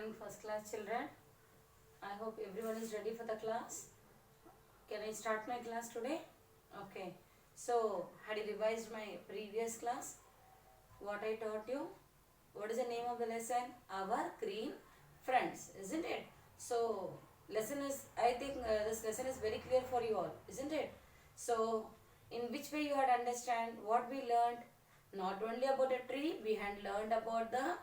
morning, first class children. I hope everyone is ready for the class. Can I start my class today? Okay. So, had you revised my previous class? What I taught you? What is the name of the lesson? Our green friends, isn't it? So, lesson is, I think this lesson is very clear for you all, isn't it? So, in which way you had understand what we learned? Not only about a tree, we had learned about the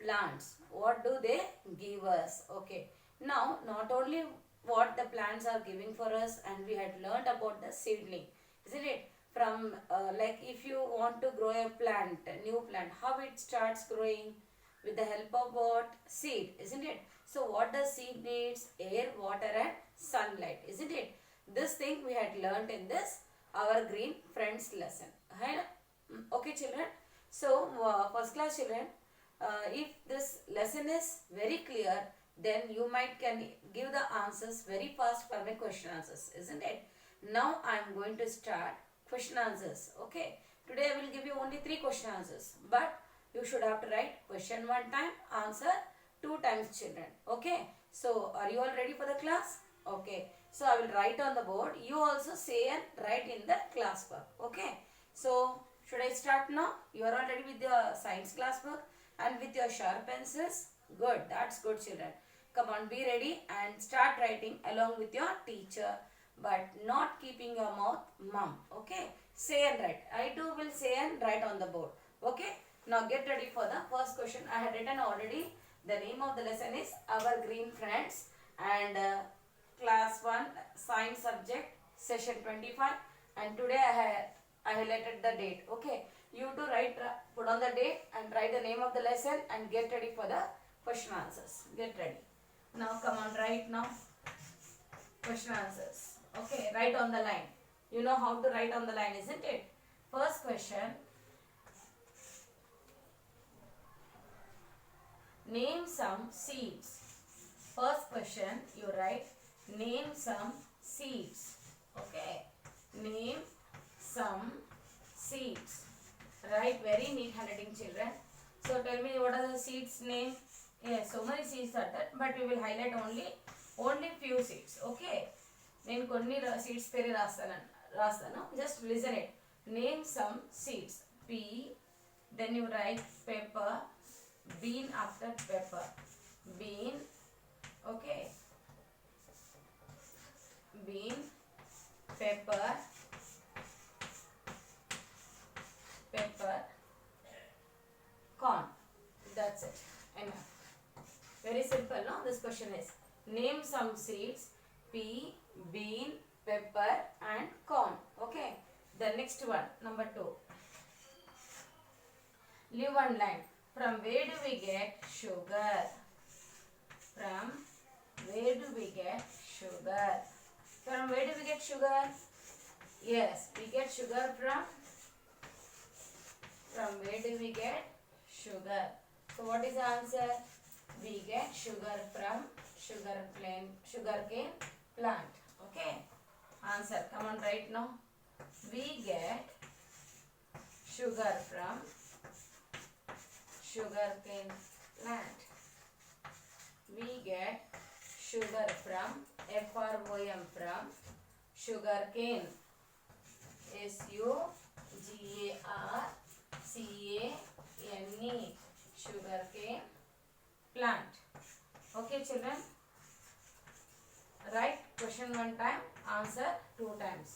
plants. What do they give us? Okay. Now, not only what the plants are giving for us, and we had learned about the seedling, isn't it? From like if you want to grow a plant, a new plant, how it starts growing? With the help of what? Seed, isn't it? So what does seed needs? Air, water and sunlight, isn't it? This thing we had learned in this our green friends lesson. Okay children. So first class children, if this lesson is very clear, then you might can give the answers very fast for my question answers, isn't it? Now I am going to start question answers. Okay. Today I will give you only 3 question answers, but you should have to write question 1 time, answer 2 times children. Okay. So are you all ready for the class? Okay. So I will write on the board. You also say and write in the class book. Okay. So should I start now? You are all ready with your science class book and with your sharp pencils? Good. That's good children. Come on, be ready and start writing along with your teacher, but not keeping your mouth mum. Okay. Say and write. I too will say and write on the board. Okay. Now get ready for the first question. I had written already. The name of the lesson is Our Green Friends, and class 1 science subject session 25, and today I highlighted the date. Okay. You to write, put on the date and write the name of the lesson and get ready for the question answers. Get ready. Now come on, write now. Question answers. Okay, write on the line. You know how to write on the line, isn't it? First question. Name some seeds. First question, you write name some seeds. Okay. Name some seeds. Write very neat handwriting children. So tell me what are the seeds name? Yes, so many seeds are there, but we will highlight only few seeds. Okay. నేను కొన్ని seeds పేరు రాస్తాను. Just listen it. Name some seeds. P. Then you write pepper. Bean after pepper. Bean. Okay. Bean. Pepper. Pepper. Corn. That's it. Enough. Very simple, no? This question is name some seeds. P, bean, pepper and corn. Okay. The next one, number 2. Leave one line. From where do we get sugar? From where do we get sugar? From where do we get sugar? Yes, we get sugar from where do we get sugar? So what is the answer? We get sugar from sugarcane plant. Okay. Answer. Come on, write now. We get sugar from sugarcane plant. We get sugar from FROM from sugarcane. SUGARCANE. Sugarcane plant. Okay children. Write question 1 time, answer 2 times.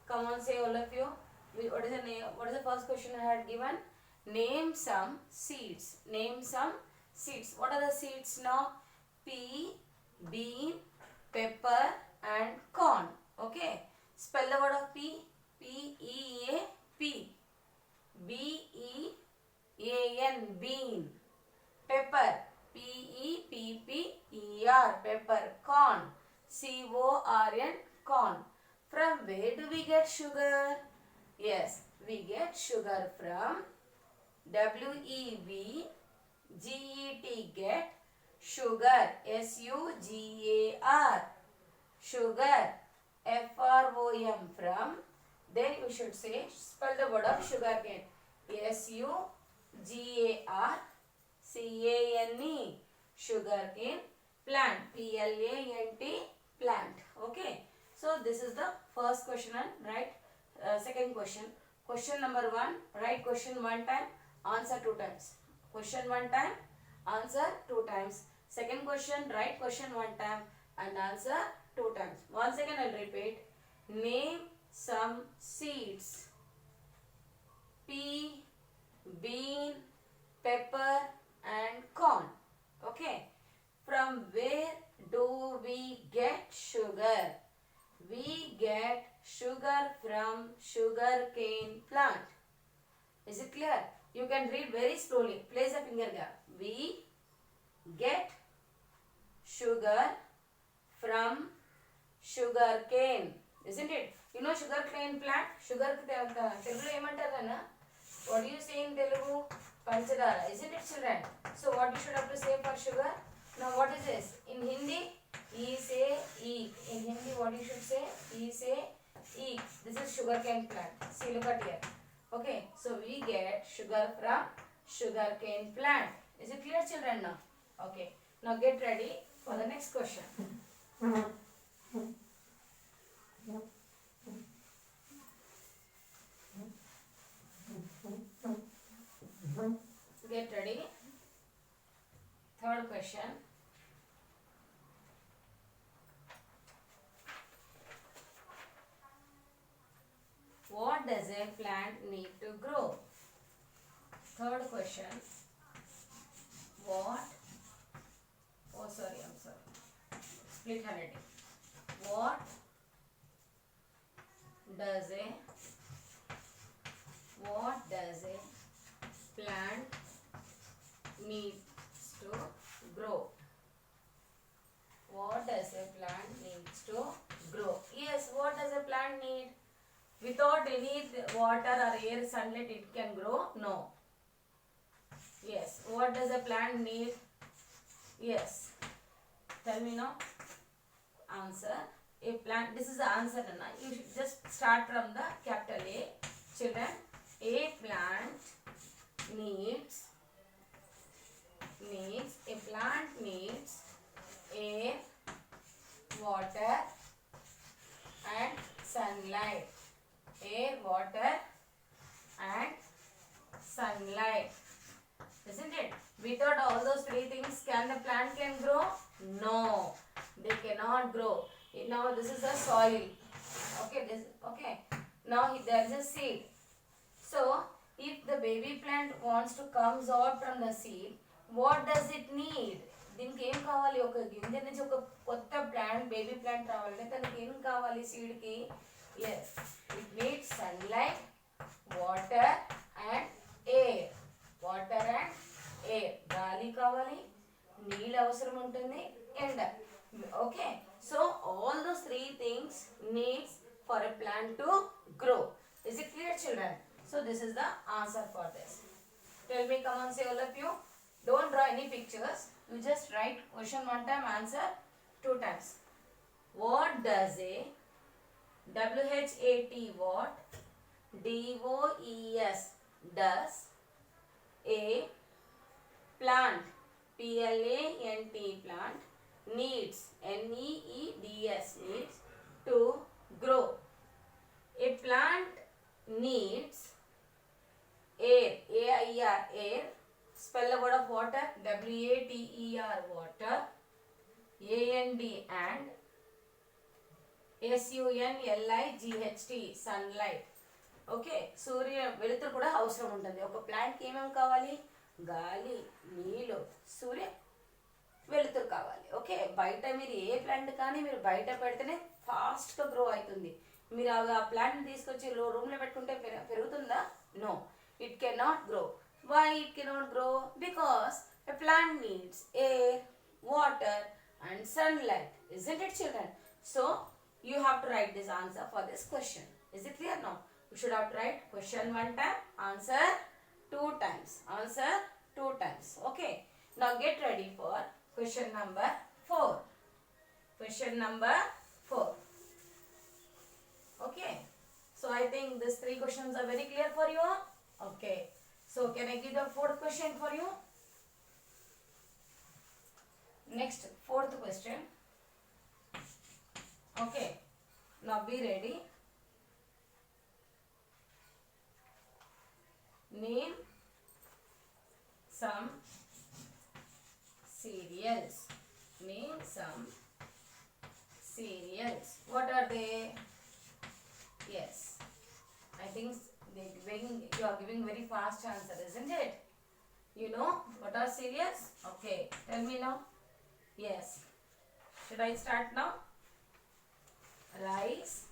Come on, say all of you. What is the name? What is the first question I had given? Name some seeds. Name some seeds. What are the seeds now? Pea, bean, pepper and corn. Okay. Spell the word of pea. P-E-A-P. B-E-A-N. Bean. Pepper. P-E-P-P-E-R. Pepper. Corn. C-O-R-N. Corn. From where do we get sugar? Yes, we get sugar from W-E-B-G-E-T. Get sugar. S-U-G-A-R. Sugar. F-R-O-M. From. Then you should say, spell the word of sugarcane. S-U-G-A-R. C-A-N-E. sugarcane plant. Plant, plant. Okay. So this is the first question and write second question. Question number 1, write question one time, answer two times. Question one time, answer two times. Second question, write question one time and answer two times. Once again I'll repeat. Name some seeds. Pea, bean, pepper and corn. Okay. From where do we get sugar? We get sugar from sugarcane plant. Is it clear? You can read very slowly. Place a finger gap. We get sugar from sugarcane. Isn't it? You know sugarcane plant? Sugar Telugu emantarana? What do you say in Telugu? Panchadara. Isn't it, children? So what you should have to say for sugar? Now what is this? In Hindi, E say eek. In Hindi, what you should say? E say eek. This is sugarcane plant. See, look at here. Okay, so we get sugar from sugarcane plant. Is it clear, children, now? Okay, now get ready for the next question. Get ready. Third question. What does a plant need to grow? Third question. What? Oh, sorry, I'm sorry. Split handwriting. What does a plant needs to grow? What does a plant needs to grow? Yes, what does a plant need? Without any water or air, sunlight, it can grow? No. Yes, what does a plant need? Yes. Tell me now. Answer. A plant, this is the answer. You should just start from the capital A. Children, a plant needs air, water and sunlight. Air, water and sunlight. Isn't it? Without all those three things, can the plant can grow? No, they cannot grow. Now this is the soil. Okay, now there is a seed. So if the baby plant wants to comes out from the seed, what does it need? దీనికి ఏం కావాలి? ఒక గింజ నుంచి ఒక కొత్త plant, baby plant రావాలంటే దానికి ఏం కావాలి సీడ్కి? Yes, it needs sunlight, water and air. Water and air, గాలి కావాలి, నీళ్ళు అవసరం ఉంటుంది, ఎండ. Okay, so all those three things needs for a plant to grow. Is it clear, children? So this is the answer for this. Tell me, come on, say all of you. Don't draw any pictures. You just write question one time, answer two times. What does a WHAT, what, DOES, does a plant, PLANT, plant, needs, NEEDS, needs to grow? A plant needs air, AIR, air. Spell the word of water, WATER, water, AND and SUNLIGHT, sunlight. Okay, సూర్య వెలుతురు కూడా అవసరం ఉంటుంది. ఒక ప్లాంట్కి ఏమేమి కావాలి? గాలి, నీళ్ళు, సూర్య వెలుతురు కావాలి. ఓకే, బయట మీరు ఏ ప్లాంట్ కానీ మీరు బయట పెడితేనే ఫాస్ట్గా గ్రో అవుతుంది. మీరు ఆ ప్లాంట్ని తీసుకొచ్చి రూమ్లో పెట్టుకుంటే పెరుగుతుందా? No, it cannot grow. Why it cannot grow? Because a plant needs air, water and sunlight. Isn't it, children? So you have to write this answer for this question. Is it clear now? You should have to write question one time, answer two times. Answer two times. Okay. Now get ready for question number 4. Question number 4. Okay. So I think these 3 questions are very clear for you. Okay. So can I give the 4th question for you? Next, fourth question. Okay, now be ready. Name some cereals. Name some cereals. What are they? Yes, I think you are giving very fast answer, isn't it? You know what are cereals? Okay, tell me now. Yes. Should I start now? Rice,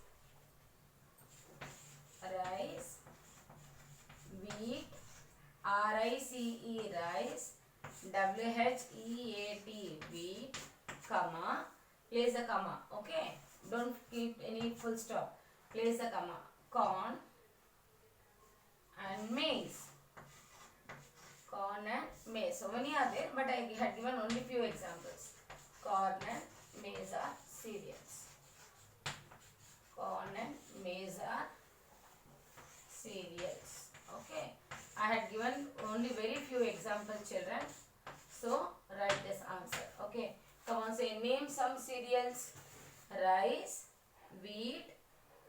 wheat, RICE, rice, WHEAT, wheat, comma, place the comma, okay? Don't keep any full stop. Place the comma. Corn and maize. Corn and maize. So many are there, but I had given only few examples. Corn and maize are cereals. Corn and maize are cereals. Okay. I had given only very few examples, children. So write this answer. Okay. Come on, say name some cereals. Rice, wheat,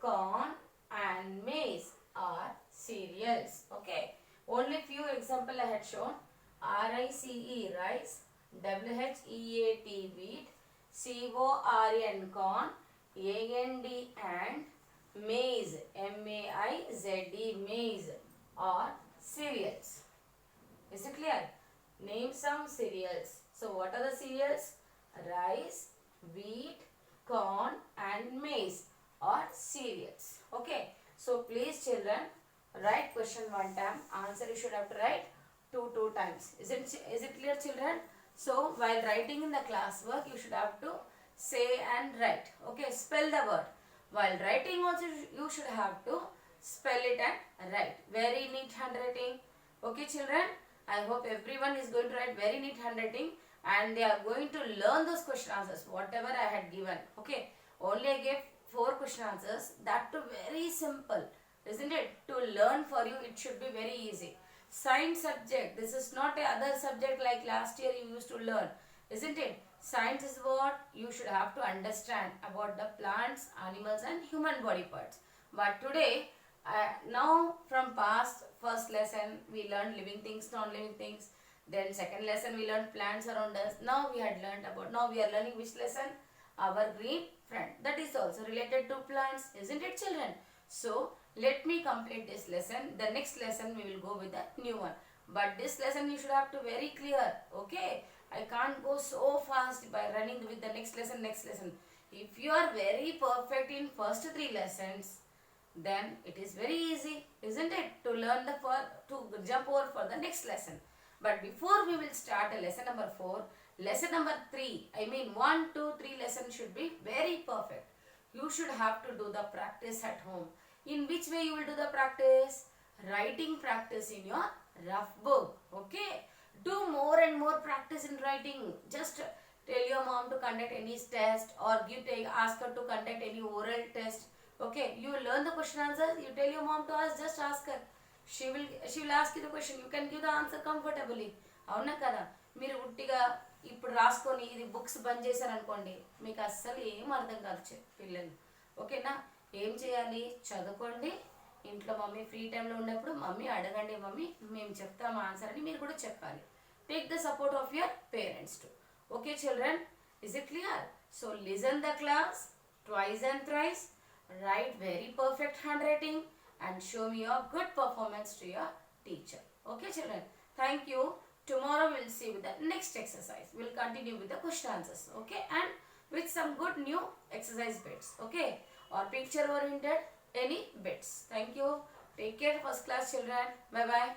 corn and maize are cereals. Okay. Only few example I had shown. RICE, rice, WHEAT, wheat, CORN, corn, AND and maize, MAIZE, maize are cereals. Is it clear? Name some cereals. So what are the cereals? Rice, wheat, corn and maize are cereals. Okay. So please children, write question one time. Answer you should have to write two times. Is it clear, children? So while writing in the classwork, you should have to say and write. Okay, spell the word. While writing also you should have to spell it and write. Very neat handwriting. Okay, children. I hope everyone is going to write very neat handwriting and they are going to learn those question answers whatever I had given. Okay, only I gave 4 question answers. That too very simple. Isn't it? To learn for you, it should be very easy. Science subject. This is not a other subject like last year you used to learn. Isn't it? Science is what you should have to understand about the plants, animals and human body parts. But today, now from past first lesson, we learned living things, non-living things. Then second lesson, we learned plants around us. Now we are learning which lesson? Our green friend. That is also related to plants. Isn't it, children? So, let me complete this lesson. The next lesson we will go with the new one. But this lesson you should have to very clear. Okay. I can't go so fast by running with the next lesson. If you are very perfect in first 3 lessons, then it is very easy, isn't it? To learn to jump over for the next lesson. But before we will start a lesson number 4, lesson number 3, 1, 2, 3 lesson should be very perfect. You should have to do the practice at home. In which way you will do the practice? Writing practice in your rough book. Okay. Do more and more practice in writing. Just tell your mom to conduct any test or ask her to conduct any oral test. Okay. You learn the question answers. You tell your mom to ask. Just ask her. She will ask you the question. You can give the answer comfortably. అవునా కదా? మీరు ఉట్టిగా ఇప్పుడు రాసుకొని ఇది books బంద్ చేశారనుకోండి, మీకు అస్సలు ఏం అర్థం కాదు పిల్లలు. ఓకేనా? ఏం చేయాలి? చదువుకోండి. ఇంట్లో మమ్మీ ఫ్రీ టైంలో ఉన్నప్పుడు మమ్మీ అడగండి, మమ్మీ మేము చెప్తాము ఆన్సర్ అని మీరు కూడా చెప్పాలి. Take the support of your parents too. Okay, children? Is it clear? So, listen the class twice and thrice. Write very perfect handwriting and show me your good performance to your teacher. Okay, children? Thank you. Tomorrow we will see with the next exercise. We will continue with the question answers. Okay? And with some good new exercise bits. Okay? Or picture oriented any bits. Thank you. Take care, first class children. Bye-bye.